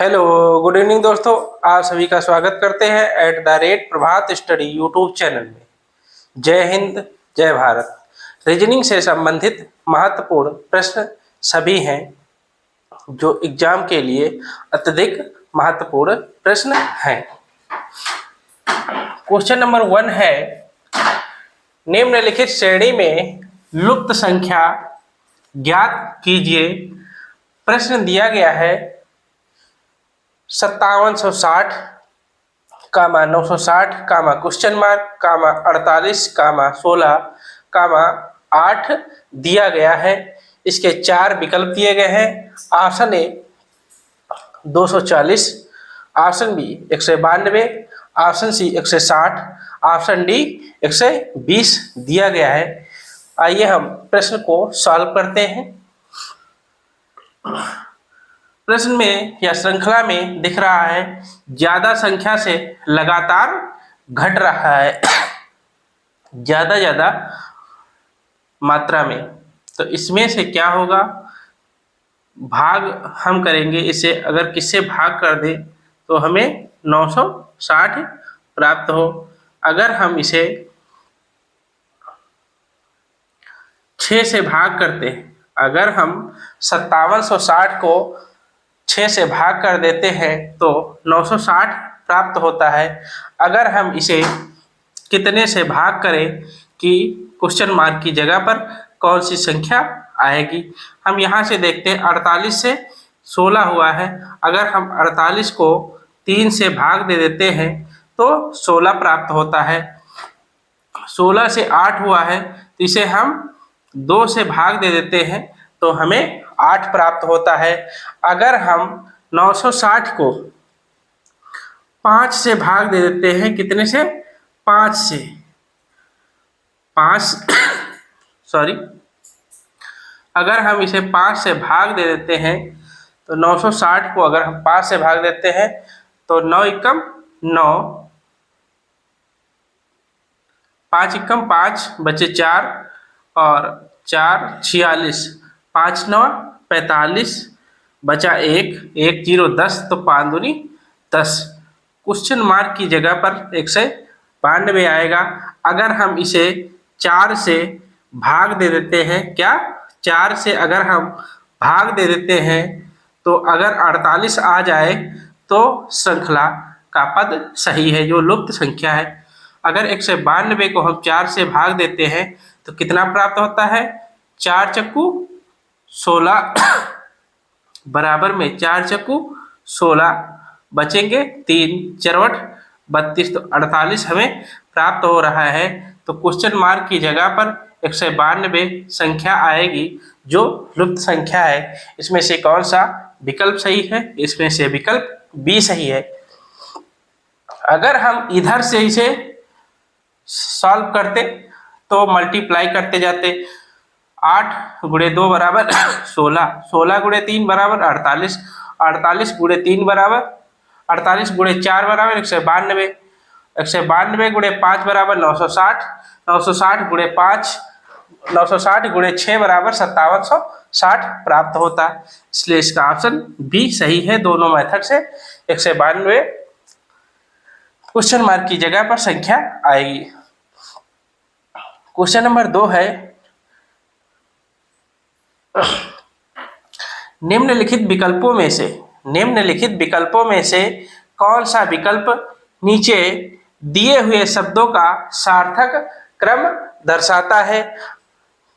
Hello, good evening दोस्तों। आप सभी का स्वागत करते हैं प्रभात स्टडी यूट्यूब चैनल में। जय हिंद, जय भारत। रीजनिंग से संबंधित महत्वपूर्ण प्रश्न सभी हैं जो एग्जाम के लिए अत्यधिक महत्वपूर्ण प्रश्न हैं। क्वेश्चन नंबर 1 है, निम्नलिखित श्रेणी में लुप्त संख्या ज्ञात कीजिए। प्रश्न दिया गया है 5760, 960, क्वेश्चन मार्क, 48, 16, 8 दिया गया है। इसके 4 विकल्प दिए गए हैं। Option A 240, option B 192, option C 160, option D 120 दिया गया है। आइए हम प्रश्न को सॉल्व करते हैं। प्रश्न में या श्रृंखला में दिख रहा है ज्यादा संख्या से लगातार घट रहा है, ज्यादा मात्रा में। तो इसमें से क्या होगा, भाग हम करेंगे इसे। अगर किससे भाग कर दे तो हमें 960 प्राप्त हो। अगर हम इसे 6 से भाग करते हैं, अगर हम 5760 को 6 से भाग कर देते हैं तो 960 प्राप्त होता है। अगर हम इसे कितने से भाग करें कि क्वेश्चन मार्क की जगह पर कौन सी संख्या आएगी। हम यहाँ से देखते हैं 48 से 16 हुआ है। अगर हम 48 को 3 से भाग दे देते हैं तो 16 प्राप्त होता है। 16 से 8 हुआ है तो इसे हम 2 से भाग दे देते हैं तो हमें 8 प्राप्त होता है। अगर हम 960 को 5 से भाग दे देते हैं, कितने से? 5 से, 5 सॉरी, अगर हम इसे 5 से भाग दे देते हैं तो 960 को अगर हम 5 से भाग देते हैं तो 9 एकम 9, 5 एकम 5 बचे 4 और 4 46, 5 9 45 बचा 1, 1 0 10, तो 5 दूनी 10। क्वेश्चन मार्क की जगह पर 192 आएगा। अगर हम इसे 4 से भाग दे देते हैं, क्या 4 से अगर हम भाग दे देते हैं तो अगर 48 आ जाए तो श्रृंखला का पद सही है, जो लुप्त संख्या है। अगर 192 को हम 4 से भाग देते हैं तो कितना प्राप्त होता है? 4 चक्कू 16 बराबर में 4 चक्कू 16 बचेंगे 3 चरवट 32, तो 48 हमें प्राप्त हो रहा है। तो क्वेश्चन मार्क की जगह पर 192 संख्या आएगी जो लुप्त संख्या है। इसमें से कौन सा विकल्प सही है? इसमें से विकल्प बी सही है। अगर हम इधर से इसे सॉल्व करते तो मल्टीप्लाई करते जाते, 8 गुणे 2 बराबर 16, 16 गुणे 3 बराबर 48, 48 गुणे 3 बराबर 48 गुणे 4 बराबर 192, 192 गुणे 5 बराबर 960, 960 गुणे 5, 960 गुणे 6 बराबर 5760 प्राप्त होता। इसलिए इसका ऑप्शन बी सही है। दोनों मेथड से 192 क्वेश्चन मार्क की जगह पर संख्या आएगी। क्वेश्चन नंबर 2 है, निम्नलिखित विकल्पों में से कौन सा विकल्प नीचे दिए हुए शब्दों का सार्थक क्रम दर्शाता है?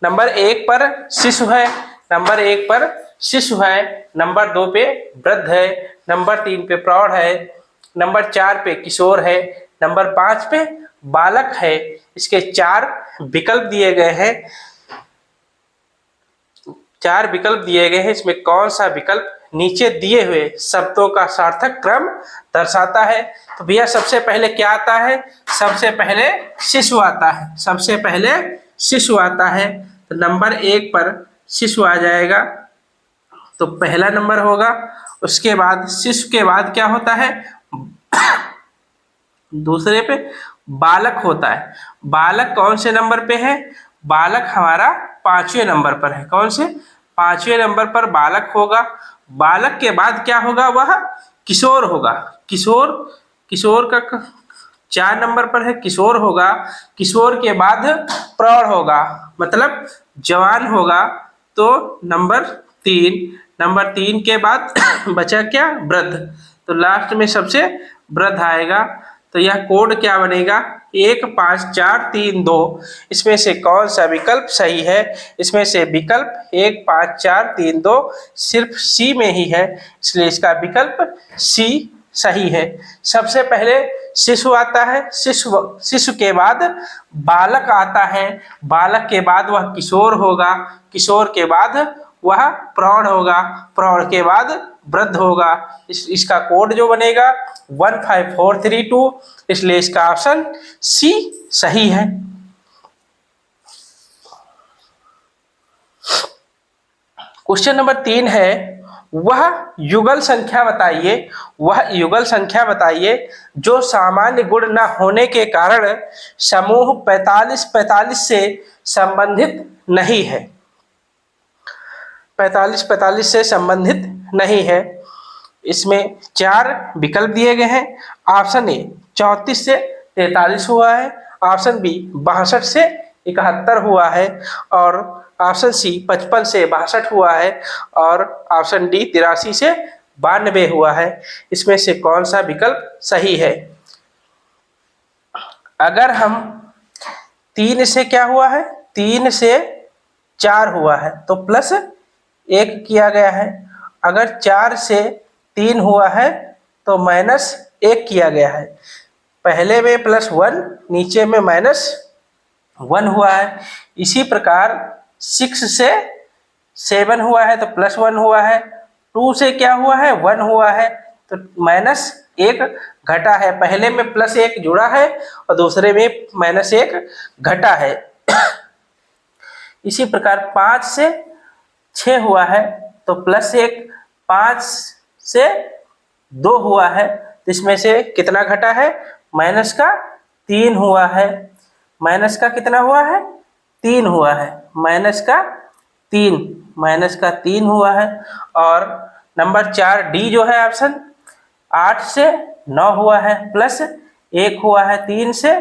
नंबर 1 पर शिशु है, नंबर 1 पर शिशु है, नंबर 2 पे वृद्ध है, नंबर 3 पे प्रौढ़ है, नंबर 4 पे किशोर है, नंबर 5 पे बालक है। इसके 4 विकल्प दिए गए हैं। 4 विकल्प दिए गए हैं। इसमें कौन सा विकल्प नीचे दिए हुए शब्दों का सार्थक क्रम दर्शाता है? तो भैया सबसे पहले क्या आता है? सबसे पहले शिशु आता है, सबसे पहले शिशु आता है। तो नंबर 1 पर शिशु आ जाएगा, तो पहला नंबर होगा। उसके बाद शिशु के बाद क्या होता है? दूसरे पे बालक होता है। बालक कौन से नंबर पे है? बालक हमारा 5वें नंबर पर है। कौन से? 5वें नंबर पर बालक होगा। बालक के बाद क्या होगा, वह किशोर होगा। किशोर का 4 नंबर पर है किशोर होगा। किशोर के बाद प्रौढ़ होगा, मतलब जवान होगा, तो नंबर 3 के बाद बचा क्या, वृद्ध। तो लास्ट में सबसे वृद्ध आएगा। तो यह कोड क्या बनेगा, 15432। इसमें से कौन सा विकल्प सही है? इसमें से विकल्प 15432 सिर्फ सी में ही है, इसलिए इसका विकल्प सी सही है। सबसे पहले शिशु आता है, शिशु के बाद बालक आता है, बालक के बाद वह किशोर होगा, किशोर के बाद वह प्रौढ़ होगा, प्रौढ़ के बाद वृद्ध होगा। इसका कोड जो बनेगा 15432, इसलिए इसका ऑप्शन सी सही है। क्वेश्चन नंबर 3 है, वह युगल संख्या बताइए जो सामान्य गुण न होने के कारण समूह 45-45 से संबंधित नहीं है। 45-45 से संबंधित नहीं है। इसमें 4 विकल्प दिए गए हैं। ऑप्शन ए 34 से 43 हुआ है, ऑप्शन बी 62 से 71 हुआ है, और ऑप्शन सी 55 से 62 हुआ है, और ऑप्शन डी 83 से 92 हुआ है। इसमें से कौन सा विकल्प सही है? अगर हम 3 से क्या हुआ है, 3 से 4 हुआ है तो प्लस 1 किया गया है। अगर 4 से 3 हुआ है तो -1 किया गया है। पहले में +1, नीचे में -1 हुआ है। इसी प्रकार 6 से 7 हुआ है तो +1 हुआ है। 2 से क्या हुआ है, 1 हुआ है, तो -1 घटा है। पहले में +1 जुड़ा है और दूसरे में -1 घटा है। इसी प्रकार 5 से 6 हुआ है तो +1, 5 से 2 हुआ है, तो इसमें से कितना घटा है, -3 हुआ है। माइनस का कितना हुआ है, 3 हुआ है, -3 हुआ है। और नंबर 4 डी जो है ऑप्शन, 8 से 9 हुआ है, +1 हुआ है, 3 से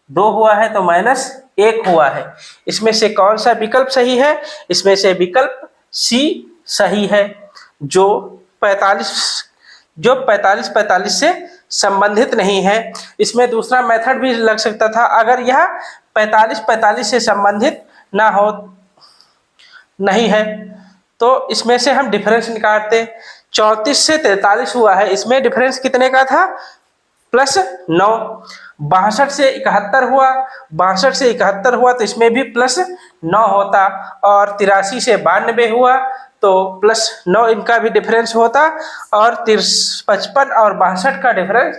2 हुआ है तो -1 हुआ है। इसमें से कौन सा विकल्प सही है? इसमें से विकल्प सी सही है, जो 45-45 से संबंधित नहीं है। इसमें दूसरा मेथड भी लग सकता था, अगर यह 45-45 से संबंधित नहीं है तो इसमें से हम डिफरेंस निकालते। 34 से 43 हुआ है, इसमें डिफरेंस कितने का था, +9। 62 से 71 हुआ, 62 से 71 हुआ तो इसमें भी +9 होता, और 83 से 92 हुआ तो +9 इनका भी डिफरेंस होता, और 55 और 62 का डिफरेंस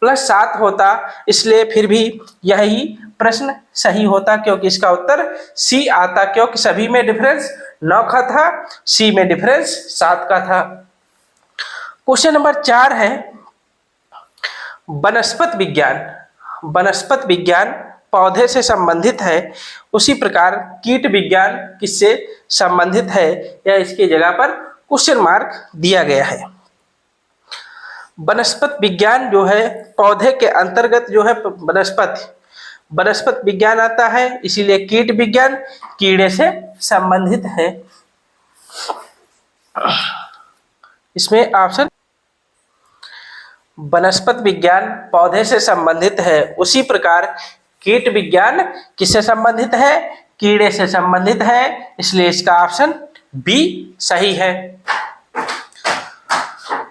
+7 होता। इसलिए फिर भी यही प्रश्न सही होता, क्योंकि इसका उत्तर सी आता, क्योंकि सभी में डिफरेंस 9 का था, सी में डिफरेंस 7 का था। क्वेश्चन नंबर 4 है, वनस्पत विज्ञान पौधे से संबंधित है, उसी प्रकार कीट विज्ञान किससे संबंधित है, या इसकी जगह पर क्वेश्चन मार्क दिया गया है। वनस्पत विज्ञान जो है पौधे के अंतर्गत जो है वनस्पत विज्ञान आता है, इसीलिए कीट विज्ञान कीड़े से संबंधित है। इसमें ऑप्शन वनस्पत विज्ञान पौधे से संबंधित है, उसी प्रकार कीट विज्ञान किससे संबंधित है, कीड़े से संबंधित है, इसलिए इसका ऑप्शन बी सही है।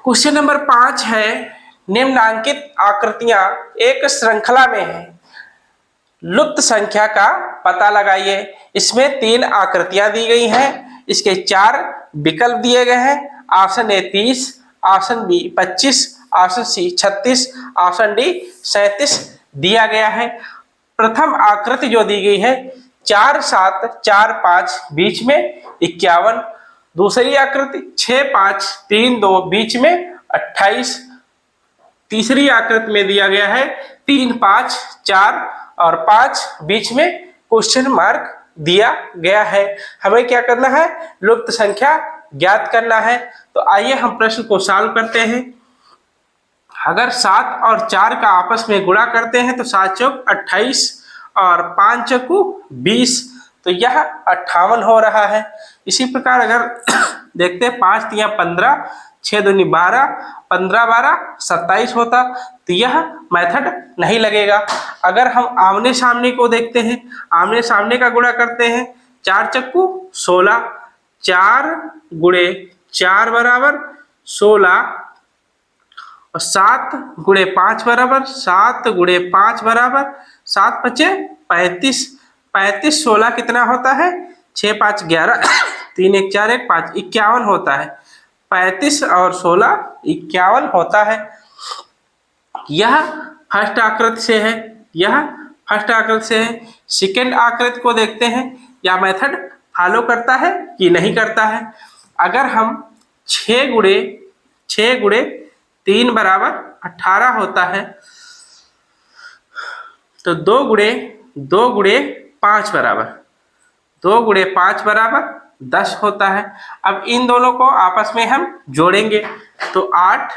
क्वेश्चन नंबर 5 है, निम्नांकित आकृतियां एक श्रृंखला में हैं, लुप्त संख्या का पता लगाइए। इसमें 3 आकृतियां दी गई हैं, इसके 4 विकल्प दिए गए हैं। Option A 30, option B 25, option C 36, option D 37 दिया गया है। प्रथम आकृति जो दी गई है 4 7 4 5 बीच में 51, दूसरी आकृति 6 5 3 2 बीच में 28, तीसरी आकृति में दिया गया है 3 5 4 और 5 बीच में क्वेश्चन मार्क दिया गया है। हमें क्या करना है, लुप्त संख्या ज्ञात करना है। तो आइए हम प्रश्न को सॉल्व करते हैं। अगर 7 और 4 का आपस में गुणा करते हैं तो 7 चौक 28 और 5 चौकू 20, तो यह 58 हो रहा है। इसी प्रकार अगर देखते हैं 5 तिया 15, 6 दूनी 12, 15 12 27 होता, तो यह मेथड नहीं लगेगा। अगर हम आमने सामने को देखते हैं, आमने सामने का गुणा करते हैं, 4 चक्कू 16, 4 गुणे 4 बराबर 16 और 7 गुणे 5 बराबर 7 गुणे 5 बराबर 7 पचे 35, 35 16 कितना होता है, 6 5 11 3 1 4 1 5 51 होता है। 35 और 16 51 होता है। यह फर्स्ट आकृति से है, यह फर्स्ट आकृति से है। सेकेंड आकृति को देखते हैं, यह मेथड फॉलो करता है कि नहीं करता है। अगर हम 6 गुणे 3 बराबर 18 होता है, तो 2 गुणे 5 बराबर 2 गुणे 5 बराबर 10 होता है। अब इन दोनों को आपस में हम जोड़ेंगे तो 8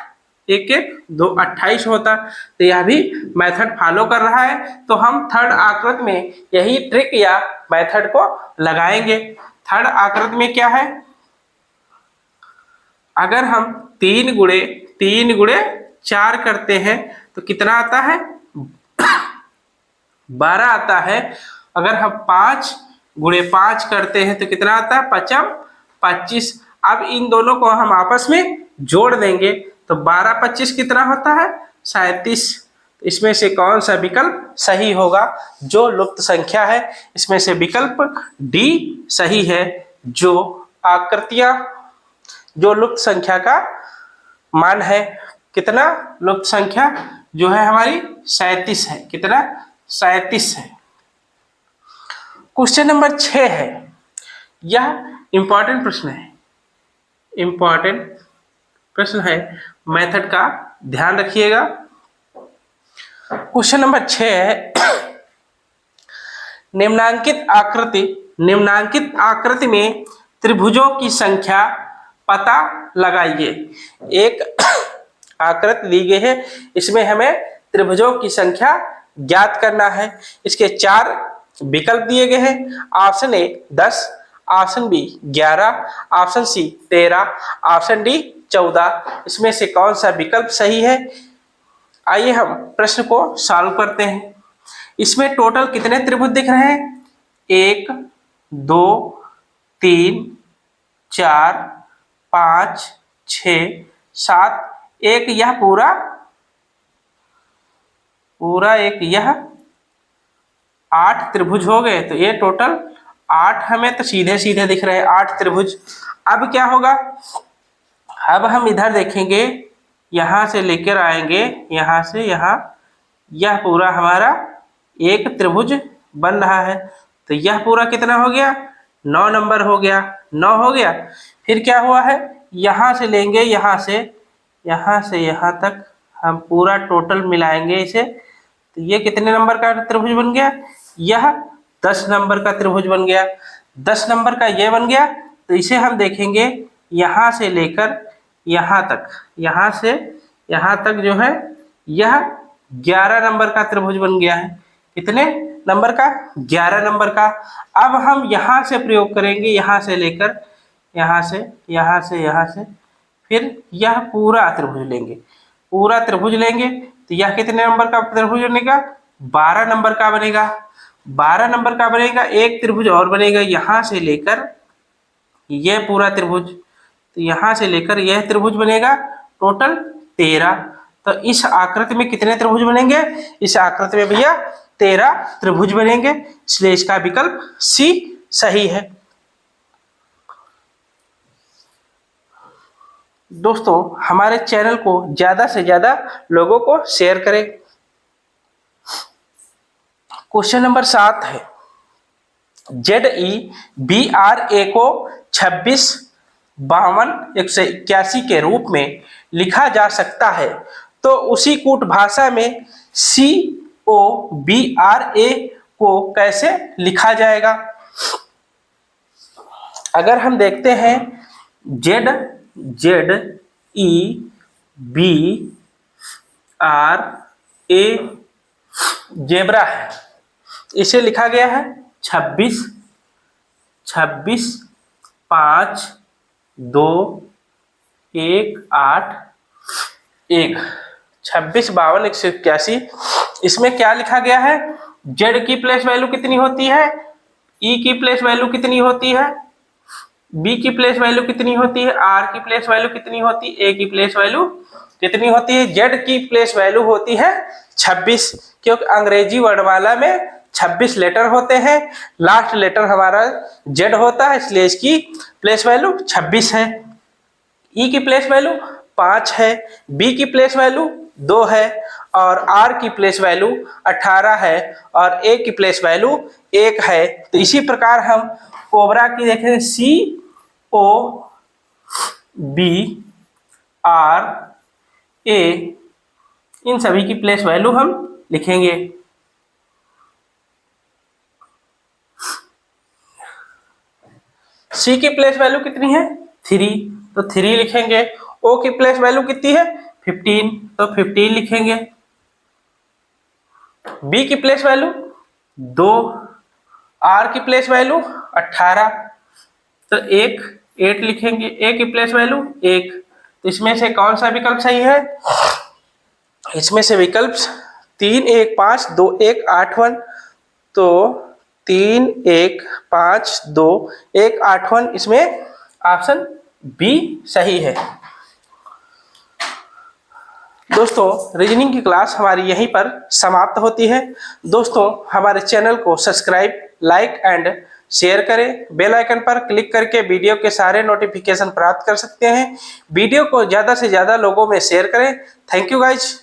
1 1 2 28 होता, तो यह भी मेथड फॉलो कर रहा है। तो हम थर्ड आकृति में यही ट्रिक या मेथड को लगाएंगे। थर्ड आकृति में क्या है, अगर हम 3 गुणे 4 करते हैं तो कितना आता है, 12 आता है। अगर हम 5 गुणे 5 करते हैं तो कितना आता है, 5 25। अब इन दोनों को हम आपस में जोड़ देंगे तो 12 25 कितना होता है, 37। इसमें से कौन सा विकल्प सही होगा, जो लुप्त संख्या है, इसमें से विकल्प डी सही है। जो आकृतियां, जो लुप्त संख्या का मान है, कितना लुप्त संख्या जो है हमारी 37 है। कितना, 37 है। क्वेश्चन नंबर 6 है, यह इंपॉर्टेंट प्रश्न है, इंपॉर्टेंट प्रश्न है, मेथड का ध्यान रखिएगा। क्वेश्चन नंबर 6 है, निम्नांकित आकृति में त्रिभुजों की संख्या पता लगाइए। एक आकृति दी गई है, इसमें हमें त्रिभुजों की संख्या ज्ञात करना है। इसके 4 विकल्प दिए गए हैं। Option A 10, option B 11, option C 13, option D 14। इसमें से कौन सा विकल्प सही है। आइए हम प्रश्न को सॉल्व करते हैं। इसमें टोटल कितने त्रिभुज दिख रहे हैं, 1 2 3 4 5 6 7, एक यह पूरा एक यह 8 त्रिभुज हो गए। तो ये टोटल 8 हमें तो सीधे सीधे दिख रहे हैं, 8 त्रिभुज। अब क्या होगा, अब हम इधर देखेंगे, यहाँ से लेकर आएंगे, यहाँ से यहाँ, यह पूरा हमारा एक त्रिभुज बन रहा है। तो यह पूरा कितना हो गया, 9 नंबर हो गया, 9 हो गया। फिर क्या हुआ है, यहाँ से लेंगे, यहाँ से यहाँ तक हम पूरा टोटल मिलाएंगे इसे, तो ये कितने नंबर का त्रिभुज बन गया, यह 10 नंबर का त्रिभुज बन गया। 10 नंबर का ये बन गया। तो इसे हम देखेंगे, यहाँ से लेकर यहाँ तक, यहाँ से यहाँ तक जो है, यह 11 नंबर का त्रिभुज बन गया है। कितने नंबर का, 11 नंबर का। अब हम यहाँ से प्रयोग करेंगे, यहाँ से लेकर यहाँ से फिर यह पूरा त्रिभुज लेंगे, पूरा त्रिभुज लेंगे। तो यह कितने नंबर का त्रिभुज बनेगा, 12 नंबर का बनेगा, 12 नंबर का बनेगा। एक त्रिभुज और बनेगा, यहाँ से लेकर यह पूरा त्रिभुज, तो यहाँ से लेकर यह त्रिभुज बनेगा, टोटल 13। तो इस आकृति में कितने त्रिभुज बनेंगे, इस आकृति में भैया 13 त्रिभुज बनेंगे। इसलिए इसका विकल्प सी सही है। दोस्तों, हमारे चैनल को ज्यादा से ज्यादा लोगों को शेयर करें। क्वेश्चन नंबर 7 है, ZEBRA को 26 52 181 के रूप में लिखा जा सकता है, तो उसी कूट भाषा में COBRA को कैसे लिखा जाएगा। अगर हम देखते हैं Z Z E B R A zebra है। इसे लिखा गया है 26 26 5 2 1 8 1 26 52 181। इसमें क्या लिखा गया है? जेड की प्लेस वैल्यू कितनी होती है, ई की प्लेस वैल्यू कितनी होती है, बी की प्लेस वैल्यू कितनी होती है, आर की प्लेस वैल्यू कितनी होती है, ए की प्लेस वैल्यू कितनी होती है। जेड की प्लेस वैल्यू होती है 26, क्योंकि अंग्रेजी वर्णमाला में 26 लेटर होते हैं, लास्ट लेटर हमारा जेड होता है, इसलिए इसकी प्लेस वैल्यू 26 है। ई की प्लेस वैल्यू 5 है, बी की प्लेस वैल्यू 2 है और आर की प्लेस वैल्यू 18 है और ए की प्लेस वैल्यू 1 है। तो इसी प्रकार हम कोबरा की देखें सी ओ बी आर ए, इन सभी की प्लेस वैल्यू हम लिखेंगे। सी की प्लेस वैल्यू कितनी है 3, तो 3 लिखेंगे। ओ की प्लेस वैल्यू कितनी है 15, तो 15 लिखेंगे। बी की प्लेस वैल्यू 2, आर की प्लेस वैल्यू 18, तो 8 लिखेंगे। ए की प्लेस वैल्यू 1, तो इसमें से कौन सा विकल्प सही है? इसमें से विकल्प 3 1 5 2 1 8 1, तो 3 1 5 2 1 8 1, इसमें ऑप्शन बी सही है। दोस्तों रीजनिंग की क्लास हमारी यहीं पर समाप्त होती है। दोस्तों हमारे चैनल को सब्सक्राइब, लाइक एंड शेयर करें। बेल आइकन पर क्लिक करके वीडियो के सारे नोटिफिकेशन प्राप्त कर सकते हैं। वीडियो को ज़्यादा से ज़्यादा लोगों में शेयर करें। Thank you guys.